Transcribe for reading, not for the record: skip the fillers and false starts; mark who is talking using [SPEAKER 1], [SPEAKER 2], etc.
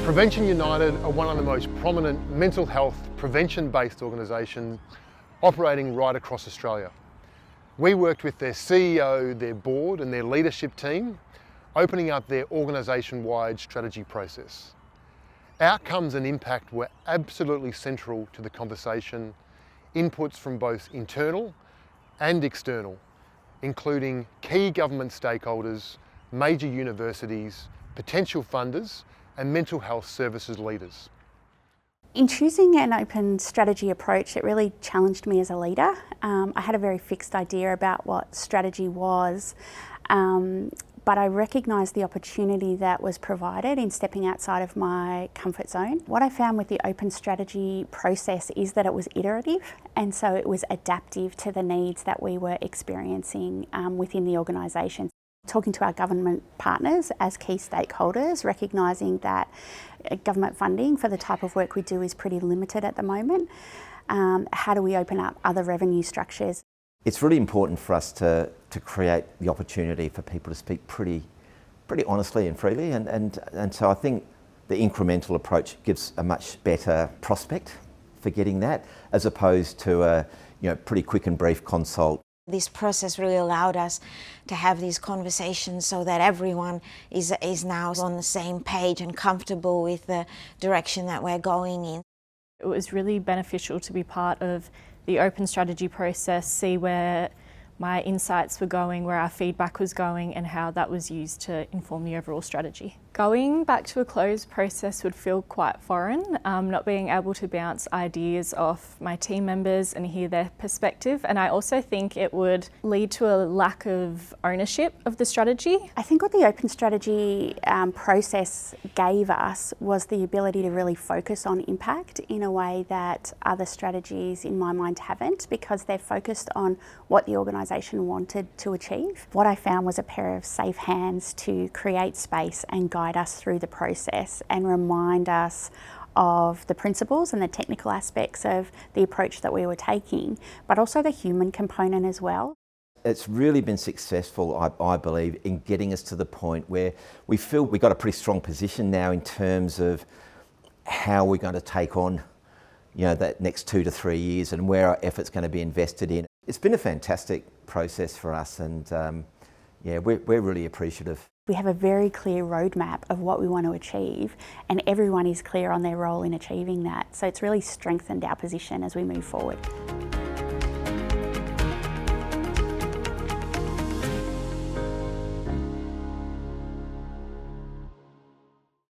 [SPEAKER 1] Prevention United are one of the most prominent mental health prevention-based organisations operating right across Australia. We worked with their CEO, their board and their leadership team, opening up their organisation-wide strategy process. Outcomes and impact were absolutely central to the conversation, inputs from both internal and external, including key government stakeholders, major universities, potential funders and mental health services leaders.
[SPEAKER 2] In choosing an open strategy approach, it really challenged me as a leader. I had a very fixed idea about what strategy was, but I recognised the opportunity that was provided in stepping outside of my comfort zone. What I found with the open strategy process is that it was iterative, and so it was adaptive to the needs that we were experiencing within the organisation. Talking to our government partners as key stakeholders, recognising that government funding for the type of work we do is pretty limited at the moment. How do we open up other revenue structures?
[SPEAKER 3] It's really important for us to create the opportunity for people to speak pretty honestly and freely, and so I think the incremental approach gives a much better prospect for getting that, as opposed to a pretty quick and brief consult.
[SPEAKER 4] This process really allowed us to have these conversations so that everyone is now on the same page and comfortable with the direction that we're going in.
[SPEAKER 5] It was really beneficial to be part of the open strategy process, see where my insights were going, where our feedback was going and how that was used to inform the overall strategy. Going back to a closed process would feel quite foreign, not being able to bounce ideas off my team members and hear their perspective, and I also think it would lead to a lack of ownership of the strategy.
[SPEAKER 2] I think what the open strategy process gave us was the ability to really focus on impact in a way that other strategies in my mind haven't, because they're focused on what the organisation wanted to achieve. What I found was a pair of safe hands to create space and guide us through the process and remind us of the principles and the technical aspects of the approach that we were taking, but also the human component as well.
[SPEAKER 3] It's really been successful, I believe, in getting us to the point where we feel we've got a pretty strong position now in terms of how we're going to take on that next 2 to 3 years and where our effort's going to be invested in. It's been a fantastic process for us, and we're really appreciative.
[SPEAKER 2] We have a very clear roadmap of what we want to achieve, and everyone is clear on their role in achieving that. So it's really strengthened our position as we move forward.